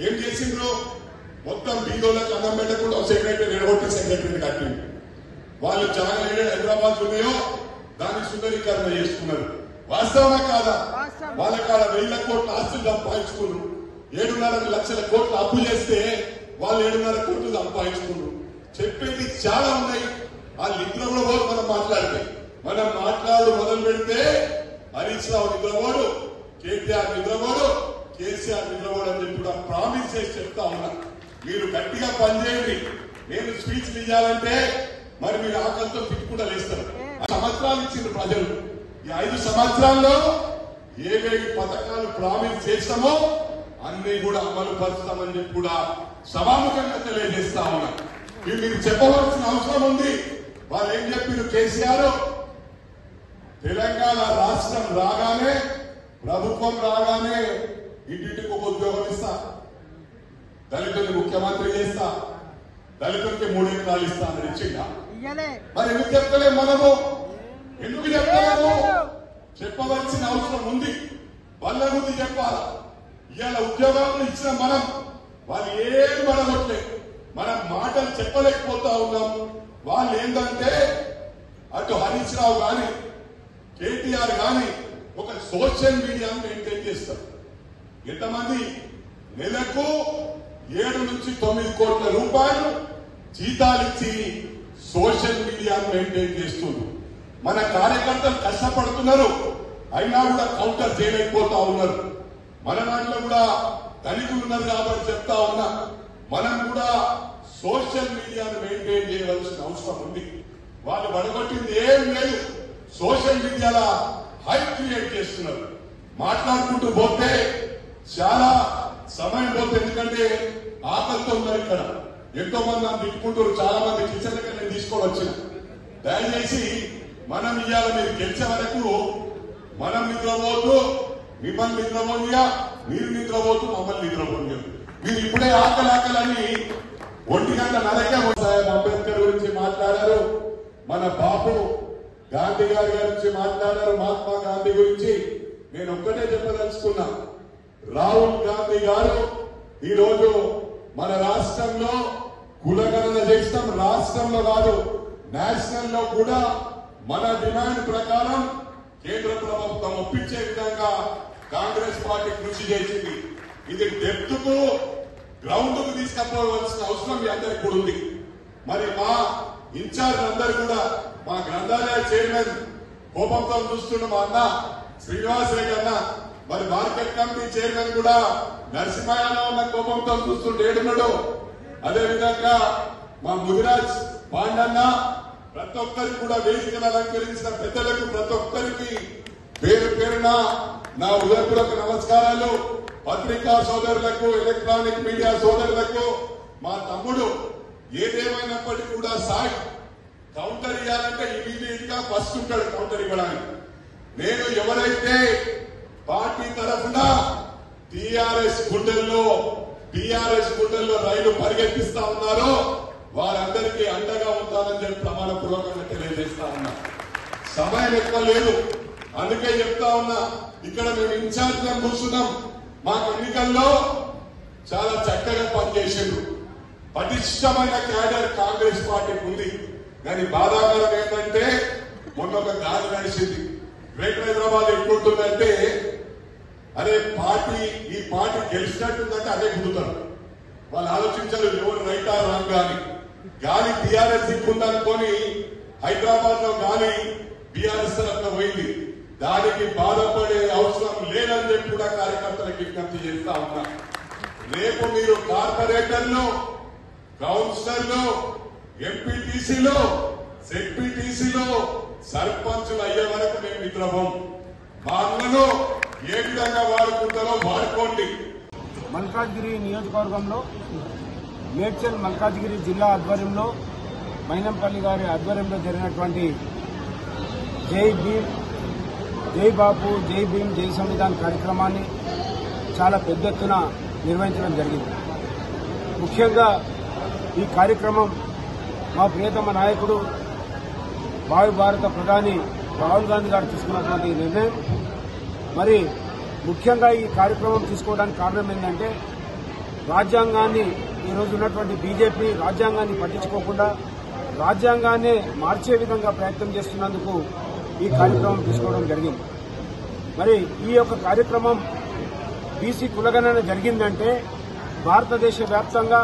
M: ఏం చేసిండ్రు? మొత్తం బీదోళ్ళకి అన్నం పెట్టకుండా సెక్రటరీ నిలబొట్టి సెక్రటరీని కట్టింది. వాళ్ళు చాలా హైదరాబాద్ ఉన్నాయో దాన్ని సుందరీకరణ చేసుకున్నారు. వాస్తవమా కాదా? వాళ్ళ కాడ 1000 కోట్ల ఆస్తులు సంపాదించుకున్నారు. 7.5 లక్షల కోట్లు అప్పు చేస్తే వాళ్ళు 7.5 కోట్లు సంపాదించుకున్నారు. చెప్పేది చాలా ఉన్నాయి. వాళ్ళ నిద్రలో కూడా మనం మాట్లాడితే మనం మొదలు పెడితే హరీష్ రావు నిద్రపోడు, కేటీఆర్ నిద్రపోడు, కేసీఆర్ నిద్రపోడు అని చెప్పి కూడా ప్రామిస్ చేసి చెప్తా ఉన్నా. మీరు గట్టిగా పనిచేయండి. నేను స్పీచ్లు ఇవ్వాలంటే మరి మీరు ఆకలితో తిట్టుకుంటా లేస్తారు. సంవత్సరాలు ఇచ్చింది ప్రజలు. ఈ 5 సంవత్సరాల్లో ఏవేవి పథకాలు ప్రామిస్ చేస్తామో అన్ని కూడా అమలు పరుస్తామని చెప్పి కూడా సభాముఖంగా తెలియజేస్తా ఉన్నా. మీరు చెప్పవలసిన అవసరం ఉంది. వాళ్ళు ఏం చెప్పారు? కేసీఆర్ తెలంగాణ రాష్ట్రం రాగానే, ప్రభుత్వం రాగానే ఇంటింటికి ఒక ఉద్యోగం ఇస్తా, దళితుల్ని ముఖ్యమంత్రి చేస్తా, దళితులకి 3 ఎకరాలు ఇస్తా అని ఇచ్చిందా? మరి ఎందుకు చెప్తలేము? మనము ఎందుకు చెప్తలేము? చెప్పవలసిన అవసరం ఉంది. వాళ్ళ ముందు చెప్పాలా? ఇవాళ ఉద్యోగాలు ఇచ్చిన మనం వాళ్ళు ఏం పడగొట్టలేదు. మనం మాటలు చెప్పలేకపోతా ఉన్నాం. వాళ్ళు ఏంటంటే అటు హరీష్ రావు గాని కేటీఆర్ గాని ఒక సోషల్ మీడియాను మెయింటైన్ చేస్తారు. ఎంతమంది నెలకు 7 నుంచి 9 కోట్ల రూపాయలు జీతాలు ఇచ్చి సోషల్ మీడియాను మెయింటైన్ చేస్తున్నారు. మన కార్యకర్తలు కష్టపడుతున్నారు, అయినా కూడా కౌంటర్ చేయలేకపోతా ఉన్నారు. మన దాంట్లో కూడా ధనికులు ఉన్నారు కాబట్టి చెప్తా ఉన్నా, మనం కూడా సోషల్ మీడియాను మెయింటైన్ చేయవలసిన అవసరం ఉంది. వాళ్ళు పడగొట్టింది ఏం లేదు. సోషల్ మీడియాలో హైప్ క్రియేట్ చేస్తున్నారు. మాట్లాడుకుంటూ పోతే చాలా సమయం పోతే, ఎందుకంటే ఆకలితో ఉన్నారు. ఇక్కడ ఎంతో మంది నన్ను తిట్టుకుంటారు. చాలా మంది కిచెన్ దగ్గర నేను తీసుకొని వచ్చిన. దయచేసి మనం ఇవాళ మీరు గెలిచే వరకు మనం నిద్రపోతూ మిమ్మల్ని నిద్రపోనియా, మీరు నిద్రపోతూ మమ్మల్ని నిద్రపోనియా. మీరు ఇప్పుడే ఆకలని 1:30 అంబేద్కర్ గురించి మాట్లాడారు, మన బాపు గాంధీ గారి గురించి మాట్లాడారు, మహాత్మా గాంధీ గురించి. నేను ఒక్కటే చెప్పదలుచుకున్నా, రాహుల్ గాంధీ గారు ఈరోజు మన రాష్ట్రంలో కులగణన చేస్తాం. రాష్ట్రంలో కాదు, నేషనల్ లో కూడా మన డిమాండ్ ప్రకారం కేంద్ర ప్రభుత్వం ఒప్పించే విధంగా కాంగ్రెస్ పార్టీ కృషి చేసింది. ఇది డెప్త్ కు గ్రౌండ్ కు తీసుకపోవాల్సిన అవసరం మీ అందరికి కూడా ఉంది. మరి మా ఇన్ఛార్జ్ అందరు కూడా, మా గ్రంథాలయ చైర్మన్ కోపంతో చూస్తున్న మా అన్న శ్రీనివాస్ రెడ్డి అన్న, మరి మార్కెట్ కమిటీ చైర్మన్ కూడా నరసింహయ్యలో ఉన్న కోపంతో చూస్తుంటే ఏడున్నాడు. అదేవిధంగా మా ముదిరాజ్ పాండన్న, ప్రతి ఒక్కరికి కూడా వేదికను అలంకరించిన పెద్దలకు ప్రతి ఒక్కరికి పేరు పేరున నా ఉదయపూర్వక నమస్కారాలు. పత్రికా సోదరులకు, ఎలక్ట్రానిక్ మీడియా సోదరులకు, మా తమ్ముడు ఏదేమైనప్పటికీ కూడా సాయి కౌంటర్ ఇవ్వాలంటే ఇమీడియట్ గా ఫస్ట్ ఉంటాడు కౌంటర్ ఇవ్వడానికి. నేను ఎవరైతే పార్టీ తరఫున టీఆర్ఎస్ గుండెల్లో రైలు పరిగెత్తిస్తా ఉన్నారో వారందరికీ అండగా ఉంటానని చెప్పి ప్రమాణపూర్వకంగా తెలియజేస్తా ఉన్నా. సమయం ఎక్కువ లేదు, అందుకే చెప్తా ఉన్నా. ఇక్కడ మేము ఇన్ఛార్జ్ గా కూర్చున్నాం. మాకు ఎన్నికల్లో చాలా చక్కగా పనిచేసిండ్రు. పటిష్టమైన క్యాడర్ కాంగ్రెస్ పార్టీకి ఉంది. కానీ బాధాకరం ఏంటంటే మొన్న ఒక గాలి నడిచింది. గ్రేటర్ హైదరాబాద్ ఎట్లుంటుందంటే, అరే ఈ పార్టీ గెలిచినట్టుందంటే అదే గుర్తారు. వాళ్ళు ఆలోచించారు ఎవరు రైటా రాంగ్ అని. గాలి టీఆర్ఎస్ దిక్కుందనుకొని హైదరాబాద్ లో గాలి బీఆర్ఎస్ తరఫున పోయింది. దానికి బాధపడే అవసరం లేదని చెప్పి కూడా కార్యకర్తలకు విజ్ఞప్తి చేస్తా ఉన్నా. రేపు మీరు కార్పొరేటర్లు, కౌన్సిలర్లు, ఎంపీటీసీలో, సెడ్పీటీసీలో సర్పంచులు అయ్యే వరకు మేము నిద్రపోం. మా అన్నను ఏ విధంగా వాడుకుంటారో వాడుకోండి.
N: మల్కాజ్గిరి నియోజకవర్గంలో మేడ్చల్ మల్కాజ్గిరి జిల్లా ఆధ్వర్యంలో మైనంపల్లి గారి ఆధ్వర్యంలో జరిగినటువంటి జై భీమ్, జై బాపు, జై భీమ్, జై సంవిధాన్ కార్యక్రమాన్ని చాలా పెద్ద ఎత్తున నిర్వహించడం జరిగింది. ముఖ్యంగా ఈ కార్యక్రమం మా ప్రియతమ నాయకుడు భావి భారత ప్రధాని రాహుల్ గాంధీ గారు తీసుకున్నటువంటి నిర్ణయం. మరి ముఖ్యంగా ఈ కార్యక్రమం తీసుకోవడానికి కారణం ఏంటంటే, రాజ్యాంగాన్ని ఈరోజు ఉన్నటువంటి బీజేపీ రాజ్యాంగాన్ని పట్టించుకోకుండా రాజ్యాంగాన్ని మార్చే విధంగా ప్రయత్నం చేస్తున్నందుకు ఈ కార్యక్రమం తీసుకోవడం జరిగింది. మరి ఈ యొక్క కార్యక్రమం బీసీ కులగణన జరిగిందంటే భారతదేశ వ్యాప్తంగా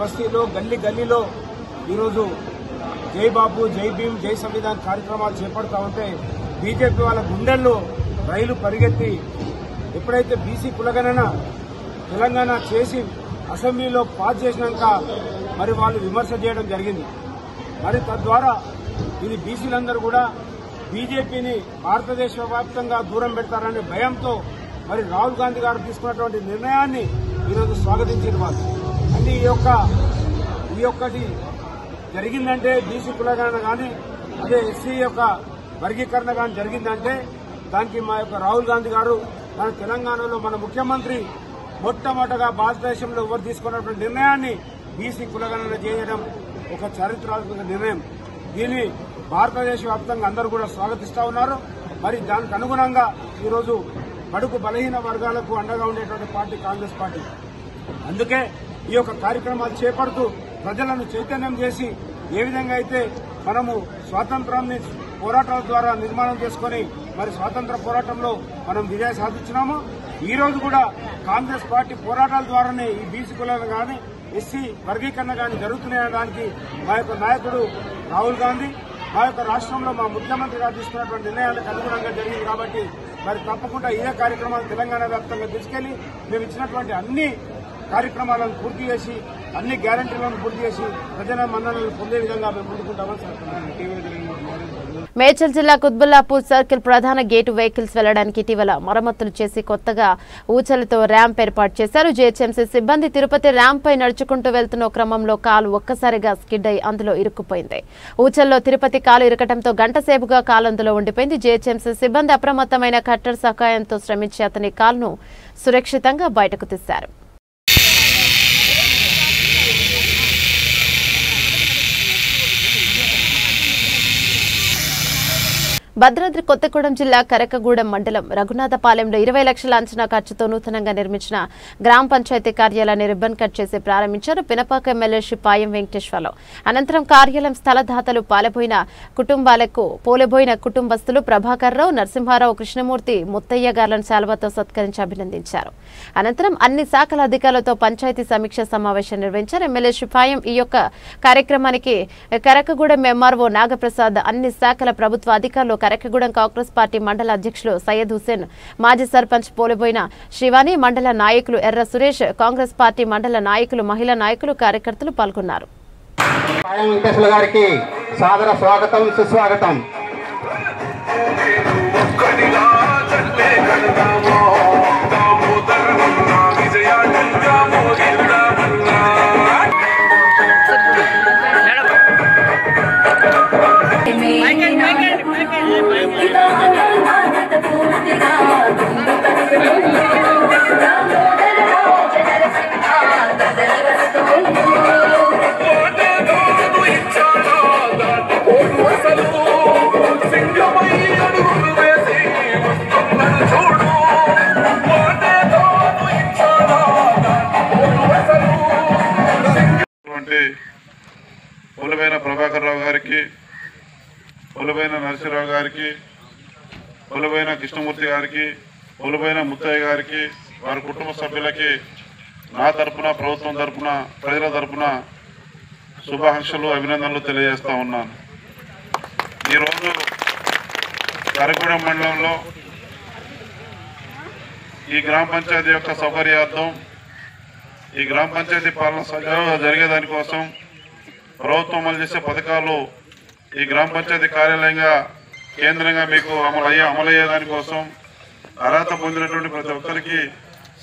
N: బస్తీలో, గల్లీలో ఈరోజు జై బాపు, జై భీమ్, జై సంవిధాన్ కార్యక్రమాలు చేపడతా ఉంటే బీజేపీ వాళ్ళ గుండెల్లో రైలు పరిగెత్తి ఎప్పుడైతే బీసీ కులగణన తెలంగాణ చేసి అసెంబ్లీలో పాస్ చేసినాక మరి వాళ్ళు విమర్శ చేయడం జరిగింది. మరి తద్వారా ఇది బీసీలందరూ కూడా బీజేపీని భారతదేశ వ్యాప్తంగా దూరం పెడతారనే భయంతో మరి రాహుల్ గాంధీ గారు తీసుకున్నటువంటి నిర్ణయాన్ని ఈరోజు స్వాగతించిన వాళ్ళు. అంటే ఈ ఒక్కటి జరిగిందంటే బీసీ కులగణన కానీ, అదే ఎస్సీ యొక్క వర్గీకరణ కానీ జరిగిందంటే దానికి మా యొక్క రాహుల్ గాంధీ గారు మన తెలంగాణలో మన ముఖ్యమంత్రి మొట్టమొదటగా భారతదేశంలో ఎవరు తీసుకున్నటువంటి నిర్ణయాన్ని బీసీ కులగణన చేయడం ఒక చారిత్రాత్మక నిర్ణయం. దీన్ని భారతదేశ వ్యాప్తంగా అందరూ కూడా స్వాగతిస్తా ఉన్నారు. మరి దానికి అనుగుణంగా ఈరోజు బడుగు బలహీన వర్గాలకు అండగా ఉండేటువంటి పార్టీ కాంగ్రెస్ పార్టీ. అందుకే ఈ యొక్క కార్యక్రమాలు చేపడుతూ ప్రజలను చైతన్యం చేసి ఏ విధంగా అయితే మనము స్వాతంత్రాన్ని పోరాటాల ద్వారా నిర్మాణం చేసుకుని మరి స్వాతంత్ర పోరాటంలో మనం విజయం సాధించినామో, ఈ రోజు కూడా కాంగ్రెస్ పార్టీ పోరాటాల ద్వారానే ఈ బీసీ కులాలు కానీ, ఎస్సీ వర్గీకరణ కానీ జరుగుతున్నాయనడానికి మా యొక్క నాయకుడు రాహుల్ గాంధీ, మా యొక్క రాష్ట్రంలో మా ముఖ్యమంత్రి గారు తీసుకున్నటువంటి నిర్ణయాలకు అనుగుణంగా జరిగింది. కాబట్టి మరి తప్పకుండా ఇదే కార్యక్రమాలు తెలంగాణ వ్యాప్తంగా తీసుకెళ్లి మేము ఇచ్చినటువంటి అన్ని కార్యక్రమాలను పూర్తి చేసి, అన్ని గ్యారంటీలను పూర్తి చేసి ప్రజల మన్ననలు పొందే విధంగా మేము ముందుకుంటామని
A: మేడ్చల్ జిల్లా కుత్బుల్లాపూర్ సర్కిల్ ప్రధాన గేటు వెహికల్స్ వెళ్లడానికి ఇటీవల మరమ్మతులు చేసి కొత్తగా ఊచలతో ర్యాంప్ ఏర్పాటు చేశారు. జీహెచ్ఎంసీ సిబ్బంది తిరుపతి ర్యాంప్ పై నడుచుకుంటూ వెళ్తున్న క్రమంలో కాలు ఒక్కసారిగా స్కిడ్ అయి అందులో ఇరుక్కుపోయింది. ఊచల్లో తిరుపతి కాలు ఇరకటంతో గంటసేపుగా కాలు అందులో ఉండిపోయింది. జీహెచ్ఎంసీ సిబ్బంది అప్రమత్తమైన కట్టర్ సహాయంతో శ్రమించి అతని కాలును సురక్షితంగా బయటకు తీశారు. భద్రాద్రి కొత్తగూడెం జిల్లా కరకగూడెం మండలం రఘునాథపాలెంలో 20 లక్షల అంచనా ఖర్చుతో నూతనంగా నిర్మించిన గ్రామ పంచాయతీ కార్యాలయాన్ని రిబ్బన్ కట్ చేసి ప్రారంభించారు పినపాక ఎమ్మెల్యే పాయం వెంకటేశ్వరరావు. అనంతరం కార్యాలయం స్థలదాతలు పోలబోయిన కుటుంబస్తులు ప్రభాకర్ రావు, నరసింహారావు, కృష్ణమూర్తి, ముత్తయ్య గార్లను శాలువాతో సత్కరించి అభినందించారు. అనంతరం అన్ని శాఖల అధికారులతో పంచాయతీ సమీక్ష సమావేశం నిర్వహించారు. ఎమ్మెల్యే పాయం ఈ యొక్క కార్యక్రమానికి కరకగూడెం ఎంఆర్ఓ నాగప్రసాద్, అన్ని శాఖల ప్రభుత్వ అధికారులు, కరకగూడెం కాంగ్రెస్ పార్టీ మండల అధ్యక్షులు సయ్యద్ హుసేన్, మాజీ సర్పంచ్ పోలబోయిన శ్రీవాణి, మండల నాయకులు ఎర్ర సురేష్, కాంగ్రెస్ పార్టీ మండల నాయకులు, మహిళా నాయకులు, కార్యకర్తలు పాల్గొన్నారు.
O: సాదర స్వాగతం, సుస్వాగతం.
P: పోలబోయిన ప్రభాకర్ రావు గారికి, పోలబోయిన నరసింహరావు గారికి, పోలబోయిన కృష్ణమూర్తి గారికి, పోలబోయిన ముత్తయ్య గారికి, వారి కుటుంబ సభ్యులకి నా తరపున, ప్రభుత్వం తరపున, ప్రజల తరపున శుభాకాంక్షలు, అభినందనలు తెలియజేస్తా ఉన్నాను. ఈరోజు కరకగూడెం మండలంలో ఈ గ్రామ పంచాయతీ యొక్క సౌకర్యార్థం, ఈ గ్రామ పంచాయతీ పాలన సజావుగా జరిగేదానికోసం ప్రభుత్వం అమలు చేసే పథకాలు ఈ గ్రామ పంచాయతీ కార్యాలయంగా కేంద్రంగా మీకు అమలయ్యేదానికోసం అర్హత పొందినటువంటి ప్రతి ఒక్కరికి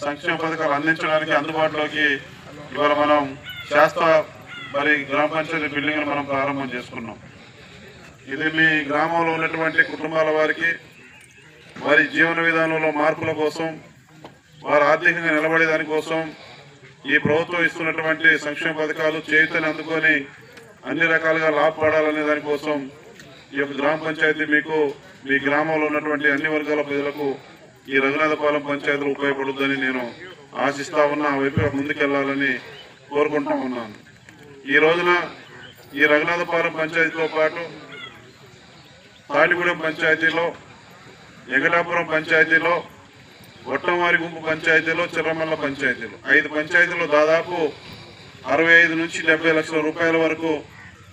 P: సంక్షేమ పథకాలు అందించడానికి అందుబాటులోకి ఇవాళ మనం మరి గ్రామ పంచాయతీ బిల్డింగ్ను మనం ప్రారంభం చేసుకున్నాం. ఇది మీ గ్రామంలో ఉన్నటువంటి కుటుంబాల వారికి వారి జీవన విధానంలో మార్పుల కోసం, వారు ఆర్థికంగా నిలబడేదానికోసం ఈ ప్రభుత్వం ఇస్తున్నటువంటి సంక్షేమ పథకాలు చేయుతని అందుకొని అన్ని రకాలుగా లాభపడాలనే దానికోసం ఈ యొక్క గ్రామ పంచాయతీ మీకు మీ గ్రామంలో ఉన్నటువంటి అన్ని వర్గాల ప్రజలకు ఈ రఘునాథపాలెం పంచాయతీలు ఉపయోగపడుతుందని నేను ఆశిస్తా ఉన్నా. ఆ వైపు ముందుకెళ్లాలని కోరుకుంటా ఉన్నాను. ఈ రోజున ఈ రఘునాథపాలెం పంచాయతీతో పాటు తాటిగూడెం పంచాయతీలో, వెంకటాపురం పంచాయతీలో, ఒట్టంవారి గుంపు పంచాయతీలో, చిర్రమల్ల పంచాయతీలో 5 పంచాయతీలో దాదాపు 65 నుంచి 70 లక్షల రూపాయల వరకు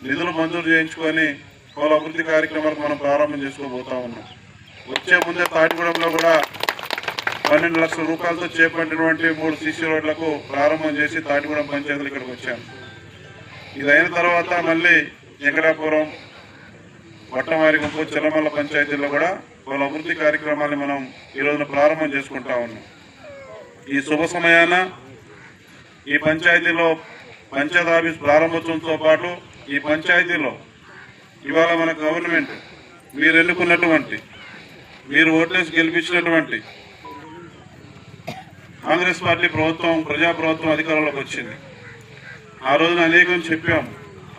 P: నిధులు మంజూరు చేయించుకొని వాళ్ళ అభివృద్ధి కార్యక్రమాలకు మనం ప్రారంభం చేసుకోబోతా ఉన్నాం. వచ్చే ముందే తాటిగూడెంలో కూడా 12 లక్షల రూపాయలతో చేపట్టినటువంటి 3 సీసీ రోడ్లకు ప్రారంభం చేసి తాటిగూడెం పంచాయతీలు ఇక్కడికి వచ్చాను. ఇది అయిన తర్వాత మళ్ళీ వెంకటాపురం, ఒట్టంవారి గుంపు, చిర్రమల్ల పంచాయతీల్లో కూడా వాళ్ళ అభివృద్ధి కార్యక్రమాన్ని మనం ఈ రోజున ప్రారంభం చేసుకుంటా ఉన్నాం. ఈ శుభ సమయాన ఈ పంచాయతీలో పంచాయతీ ఆఫీస్ ప్రారంభోత్సవంతో పాటు ఈ పంచాయతీలో ఇవాళ మన గవర్నమెంట్ మీరు ఎన్నుకున్నటువంటి, మీరు ఓట్లేసి గెలిపించినటువంటి కాంగ్రెస్ పార్టీ ప్రభుత్వం, ప్రజాప్రభుత్వం అధికారంలోకి వచ్చింది. ఆ రోజున అనేకం చెప్పాం,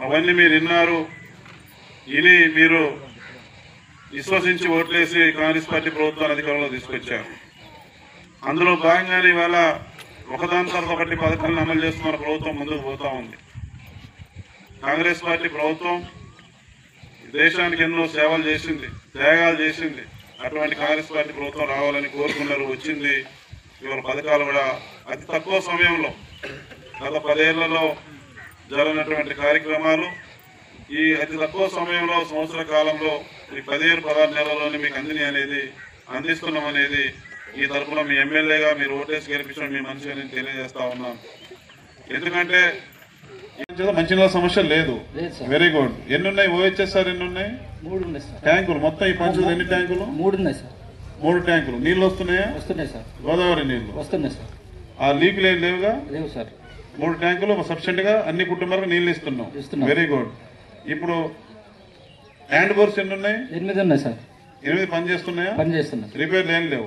P: అవన్నీ మీరు విన్నారు. ఇని మీరు విశ్వసించి ఓట్లేసి కాంగ్రెస్ పార్టీ ప్రభుత్వాన్ని అధికారంలో తీసుకొచ్చారు. అందులో భాగంగానే ఇవాళ ఒకదాని తర్వాత ఒకటి పథకాలను అమలు చేస్తున్న ప్రభుత్వం ముందుకు పోతా ఉంది. కాంగ్రెస్ పార్టీ ప్రభుత్వం దేశానికి ఎన్నో సేవలు చేసింది, త్యాగాలు చేసింది. అటువంటి కాంగ్రెస్ పార్టీ ప్రభుత్వం రావాలని కోరుకున్నారు, వచ్చింది. ఇవాళ పథకాలు కూడా అతి తక్కువ సమయంలో, గత 10 ఏళ్లలో జరిగినటువంటి కార్యక్రమాలు ఈ అతి తక్కువ సమయంలో, సంవత్సర కాలంలో, ఈ 15-16 నెలల్లోనే మీకు అందిస్తున్నాం అనేది ఈ తరఫున మీ ఎమ్మెల్యేగా మీరు ఓటేసి గెలిపించడం మీ మంచిగా నేను తెలియజేస్తా ఉన్నాను. ఎందుకంటే మంచినీళ్ళ సమస్య లేదు. Very good. ఎన్ని ఉన్నాయి ఓహెచ్ఎస్ఆర్? ఎన్ని ఉన్నాయి?
Q: 3 ఉన్నాయి సార్.
P: ట్యాంకులు మొత్తం ఈ పంచాయతీ ఎన్ని ట్యాంకులు?
Q: 3 ఉన్నాయి సార్.
P: 3 ట్యాంకులు. నీళ్ళు వస్తున్నాయా?
Q: వస్తున్నాయి సార్.
P: గోదావరి నీళ్లు
Q: వస్తున్నాయి సార్.
P: ఆ లీకులు ఏం లేవుగా?
Q: లేవు సార్.
P: 3 ట్యాంకులు సఫిషియెంట్ గా అన్ని కుటుంబాలకు నీళ్లు ఇస్తున్నాం. Very good. ఇప్పుడు హ్యాండ్ బోర్స్ ఎన్ని ఉన్నాయి? 8
Q: ఉన్నాయి సార్.
P: 8 పనిచేస్తున్నాయా?
Q: పనిచేస్తున్నాయి.
P: రిపేర్లు ఏం లేవు.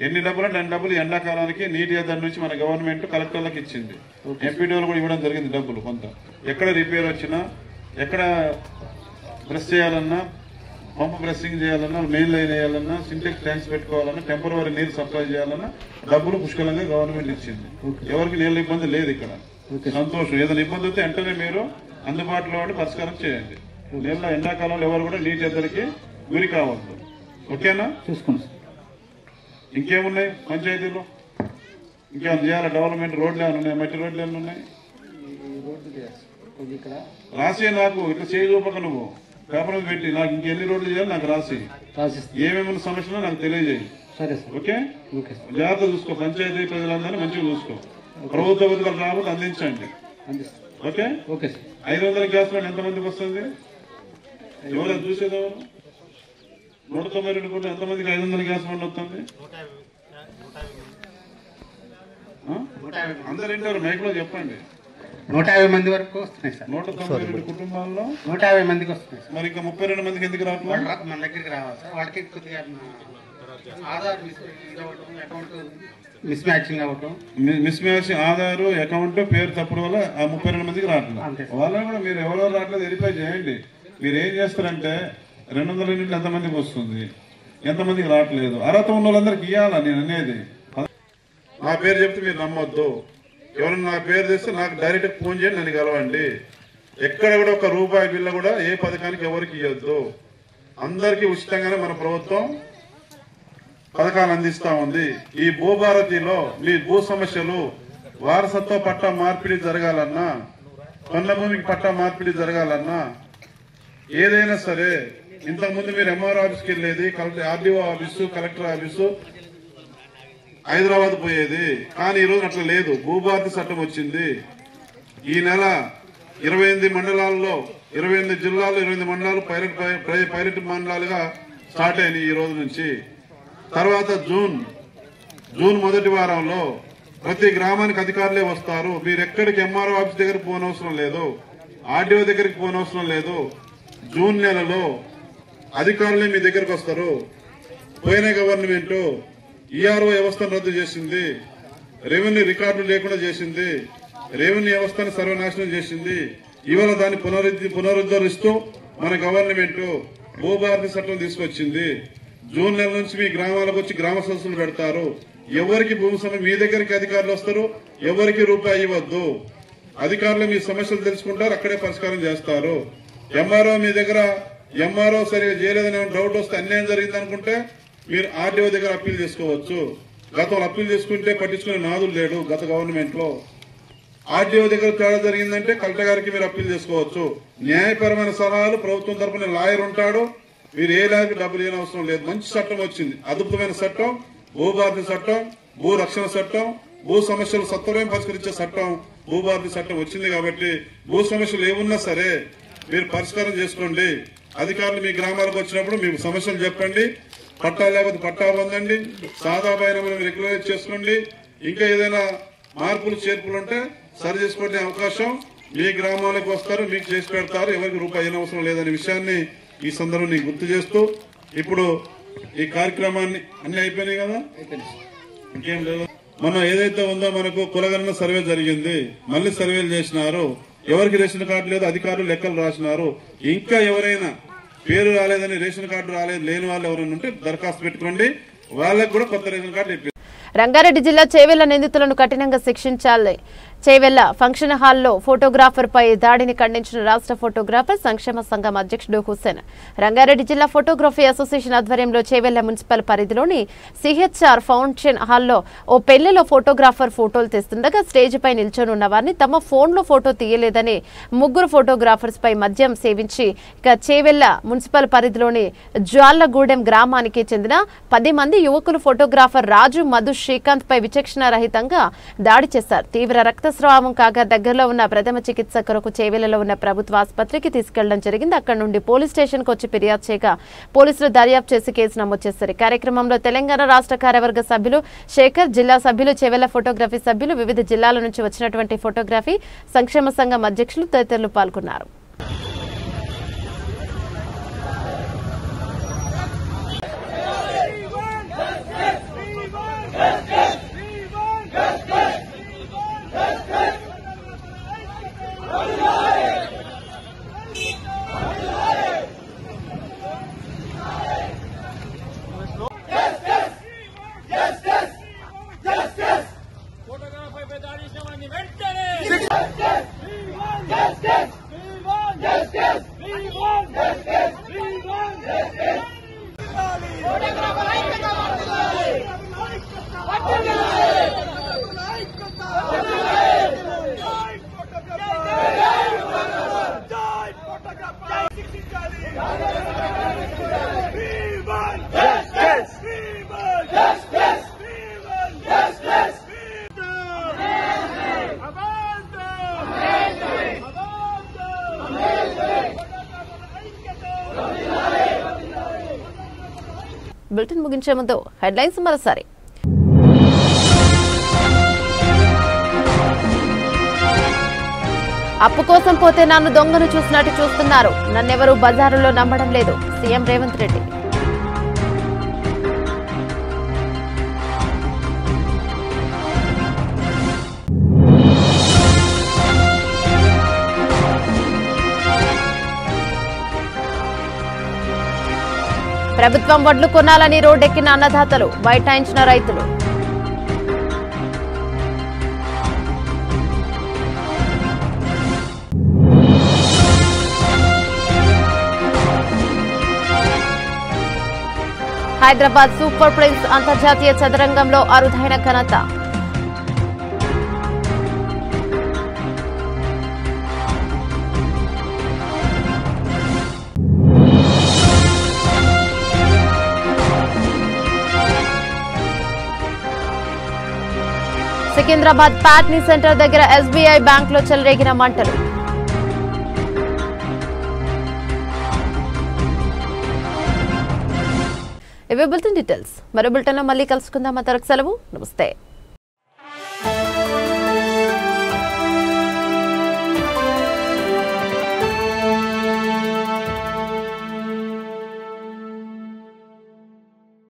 P: ఎన్ని డబ్బులు అంటే 2 డబ్బులు ఎండాకాలానికి నీటి ఆధార్ నుంచి మన గవర్నమెంట్ కలెక్టర్లకు ఇచ్చింది. ఎంపీడీఓలు కూడా ఇవ్వడం జరిగింది డబ్బులు కొంత. ఎక్కడ రిపేర్ వచ్చినా, ఎక్కడ బ్రష్ చేయాలన్నా, పంపు ప్రెస్సింగ్ చేయాలన్నా, మెయిన్ లైన్ వేయాలన్నా, సింటెక్స్ ట్యాంక్స్ పెట్టుకోవాలన్నా, టెంపరరీ నీరు సప్లై చేయాలన్నా డబ్బులు పుష్కలంగా గవర్నమెంట్ ఇచ్చింది. ఎవరికి నీళ్ళ ఇబ్బంది లేదు ఇక్కడ. సంతోషం. ఏదైనా ఇబ్బంది వస్తే వెంటనే మీరు అందుబాటులో ఉండి పరిష్కారం చేయండి. నీళ్ళ ఎండాకాలంలో ఎవరు కూడా నీటి ఎద్దరికి గురి కావద్దు. ఓకేనా? చూసుకోండి. ఇంకేమున్నాయి పంచాయతీలో? ఇంకేమైనా చేయాలి? డెవలప్మెంట్ రోడ్లు ఏమైనా ఉన్నాయి? మట్టి రోడ్లు ఏమైనా ఉన్నాయి? రాసి నాకు ఇట్లా చేయి చూపక నువ్వు పేపర్ మీద పెట్టి నాకు ఇంకెన్ని రోడ్లు చేయాలి నాకు రాసి ఏమేమి సమస్యలో నాకు తెలియజేయి. ఓకే? జాగ్రత్త చూసుకో. పంచాయతీ ప్రజలందరినీ మంచిగా చూసుకో. ప్రభుత్వ పథకాలు రాబోతే అందించండి. ఓకే? 500 గ్యాస్ బండ్ ఎంతమందికి వస్తుంది? ఎవరు చూసేదెవరు? 192 కోట్లు ఎంతమందికి 500 గ్యాస్ బండ్ వస్తుంది? అందరు ఏంటారు మైక్ లో చెప్పండి.
O: 150 మంది వరకు వస్తున్నాయి సార్.
P: 192 కుటుంబాల్లో
O: 150 మందికి వస్తున్నాయి.
P: మరి ఇంకా 32 మందికి ఎందుకు రావట్లేదు?
O: మన దగ్గరికి రావాలి సార్. వాటికి కొద్దిగా ఆధార్ అకౌంట్ మిస్ మ్యాచింగ్ అవ్వటం,
P: మిస్ మ్యాచ్ ఆధార్ అకౌంట్ పేరు తప్పుడు వల్ల ఆ 32 మందికి రావట్లేదు. వాళ్ళని కూడా మీరు ఎవరో రావట్లేదు వెరిఫై చేయండి. మీరు ఏం చేస్తారంటే 200 యూనిట్లు ఎంతమందికి వస్తుంది, ఎంతమందికి రావట్లేదు, అర్హత ఉన్న వాళ్ళందరికి ఇవ్వాలా. నేను అనేది నా పేరు చెప్తే మీరు నమ్మొద్దు. ఎవరైనా నా పేరు తెస్తే నాకు డైరెక్ట్ ఫోన్ చేయండి, నన్ను కలవండి. ఎక్కడ కూడా ఒక రూపాయి బిల్ల కూడా ఏ పథకానికి ఎవరికి ఇవ్వద్దు. అందరికీ ఉచితంగానే మన ప్రభుత్వం పథకాలు అందిస్తా ఉంది. ఈ భూభారతిలో మీ భూ సమస్యలు వారసత్వ పట్టా మార్పిడి జరగాలన్నా, కొన్న భూమికి పట్టా మార్పిడి జరగాలన్నా, ఏదైనా సరే ఇంతకుముందు మీరు ఎంఆర్ఓ ఆఫీస్కి వెళ్ళేది, RDO office, collector office Hyderabad పోయేది. కానీ ఈ రోజు అట్లా లేదు. భూభారతి చట్టం వచ్చింది. ఈ నెల 28 మండలాల్లో 28 జిల్లాల్లో 28 మండలాలు పైలట్ మండలాలుగా స్టార్ట్ అయినాయి ఈ రోజు నుంచి. తర్వాత జూన్ మొదటి వారంలో ప్రతి గ్రామానికి అధికారులే వస్తారు. మీరు ఎక్కడికి ఎంఆర్ఓ ఆఫీస్ దగ్గరికి పోనవసరం లేదు, ఆర్డీఓ దగ్గరికి పోనవసరం లేదు. జూన్ నెలలో అధికారులే మీ దగ్గరకు వస్తారు. పోయిన గవర్నమెంట్ ఈఆర్ఓ వ్యవస్థను రద్దు చేసింది, రెవెన్యూ రికార్డులు లేకుండా చేసింది, రెవెన్యూ వ్యవస్థను సర్వనాశనం చేసింది. ఇవాళ దాన్ని పునరుద్ధరిస్తూ మన గవర్నమెంట్ భూభారతి చట్టం తీసుకొచ్చింది. జూన్ నెల నుంచి మీ గ్రామాలకు వచ్చి గ్రామ సంస్థలు పెడతారు. ఎవరికి భూమి సమస్య మీ దగ్గరికి అధికారులు వస్తారు, ఎవరికి రూపాయి ఇవ్వద్దు. అధికారులు మీ సమస్యలు తెలుసుకుంటారు, అక్కడే పరిష్కారం చేస్తారు. ఎంఆర్ఓ మీ దగ్గర ఎంఆర్ఓ సరిగా చేయలేదని డౌట్ వస్తే అన్యాయం జరిగింది అనుకుంటే మీరు ఆర్డీఓ దగ్గర అప్పీల్ చేసుకోవచ్చు. గతంలో అప్పీల్ చేసుకుంటే పట్టించుకునే నాదులు లేడు. గత గవర్నమెంట్ లో ఆర్డీఓ దగ్గర తేడా జరిగిందంటే కలెక్టర్ గారికి మీరు అప్పీల్ చేసుకోవచ్చు. న్యాయపరమైన సలహాలు ప్రభుత్వం తరఫున లాయర్ ఉంటాడు. మీరు ఏ లాయర్కి డబ్బులు ఇవ్వని అవసరం లేదు. మంచి చట్టం వచ్చింది, అద్భుతమైన చట్టం. భూభారతి చట్టం, భూ రక్షణ చట్టం, భూ సమస్యలు సత్వరం పరిష్కరించే చట్టం భూభారతి చట్టం వచ్చింది. కాబట్టి భూ సమస్యలు ఏమున్నా సరే మీరు పరిష్కారం చేసుకోండి. అధికారులు మీ గ్రామాలకు వచ్చినప్పుడు మీ సమస్యలు చెప్పండి. పట్టా లేకపోతే పట్టా పొందండి. సాదా బైనామా రెగ్యులరైజ్ చేసుకోండి. ఇంకా ఏదైనా మార్పులు చేర్పులు ఉంటే సరి చేసుకునే అవకాశం మీ గ్రామాలకు వస్తారు, మీకు చేసి పెడతారు. ఎవరికి రూపాయి అవసరం లేదనే విషయాన్ని ఈ సందర్భంగా గుర్తు చేస్తూ ఇప్పుడు ఈ కార్యక్రమాన్ని అన్ని అయిపోయినాయి కదా, ఇంకేం లేదు. మనం ఏదైతే ఉందో మనకు కులగణన సర్వే జరిగింది, మళ్ళీ సర్వేలు చేసినారు. ఎవరికి రేషన్ కార్డు లేదు, అధికారులు లెక్కలు రాసినారు. ఇంకా ఎవరైనా పేరు రాలేదని రేషన్ కార్డు రాలేదు లేని వాళ్ళు ఎవరైనా ఉంటే దరఖాస్తు పెట్టుకోండి. వాళ్ళకు కూడా కొత్త రేషన్ కార్డు.
A: రంగారెడ్డి జిల్లా చేవెళ్ల నిందితులను కఠినంగా శిక్షించాలి. చేవెళ్ల ఫంక్షన్ హాల్లో ఫోటోగ్రాఫర్ పై దాడిని ఖండించిన రాష్ట్ర ఫోటోగ్రాఫర్ సంక్షేమ సంఘం అధ్యక్షుడు హుస్సేన్ రంగారెడ్డి జిల్లా ఫోటోగ్రఫీ అసోసియేషన్ ఆధ్వర్యంలో చేవెళ్ల మున్సిపల్ పరిధిలోని సిహెచ్ఆర్ ఫంక్షన్ హాల్లో ఓ పెళ్లిలో ఫోటోగ్రాఫర్ ఫోటోలు తీస్తుండగా స్టేజ్ పై నిల్చొని ఉన్న వారిని తమ ఫోన్లో ఫోటో తీయలేదని ముగ్గురు ఫోటోగ్రాఫర్స్ పై మద్యం సేవించి చేవెళ్ల మున్సిపల్ పరిధిలోని జ్వాళ్లగూడెం గ్రామానికి చెందిన 10 మంది యువకులు ఫోటోగ్రాఫర్ రాజు, మధు, శ్రీకాంత్ పై విచక్షణ రహితంగా దాడి చేశారు. తీవ్ర రక్తస్రావం కాగా దగ్గరలో ఉన్న ప్రథమ చికిత్స కొరకు చేవెళ్లలో ఉన్న ప్రభుత్వ ఆసుపత్రికి తీసుకెళ్లడం జరిగింది. అక్కడి నుండి పోలీస్ స్టేషన్ కు వచ్చి ఫిర్యాదు చేయగా పోలీసులు దర్యాప్తు చేసి కేసు నమోదు చేశారు. కార్యక్రమంలో తెలంగాణ రాష్ట్ర కార్యవర్గ సభ్యులు శేఖర్, జిల్లా సభ్యులు, చేవెళ్ల ఫోటోగ్రఫీ సభ్యులు, వివిధ జిల్లాల నుంచి వచ్చినటువంటి ఫోటోగ్రఫీ సంక్షేమ సంఘం అధ్యక్షులు తదితరులు పాల్గొన్నారు. బులెటిన్ ముగించే ముందు హెడ్లైన్స్ మరోసారి. అప్పు కోసం పోతే నన్ను దొంగను చూసినట్టు చూస్తున్నారు. నన్నెవరూ బజారులో నమ్మడం లేదు. సీఎం రేవంత్ రెడ్డి. ప్రభుత్వం వడ్లు కొనాలని రోడ్డెక్కిన అన్నదాతలు, బైఠాయించిన రైతులు. హైదరాబాద్ సూపర్ ప్రిన్స్ అంతర్జాతీయ చదరంగంలో అరుదైన ఘనత. సికింద్రాబాద్ ప్యాట్నీ సెంటర్ దగ్గర ఎస్బీఐ బ్యాంకులో చెలరేగిన మంటలు. ఇవే బులెటిన్ డీటెయిల్స్. మరో బులెటిన్లో మళ్ళీ కలుసుకుందాం. అంతవరకు సెలవు. నమస్తే.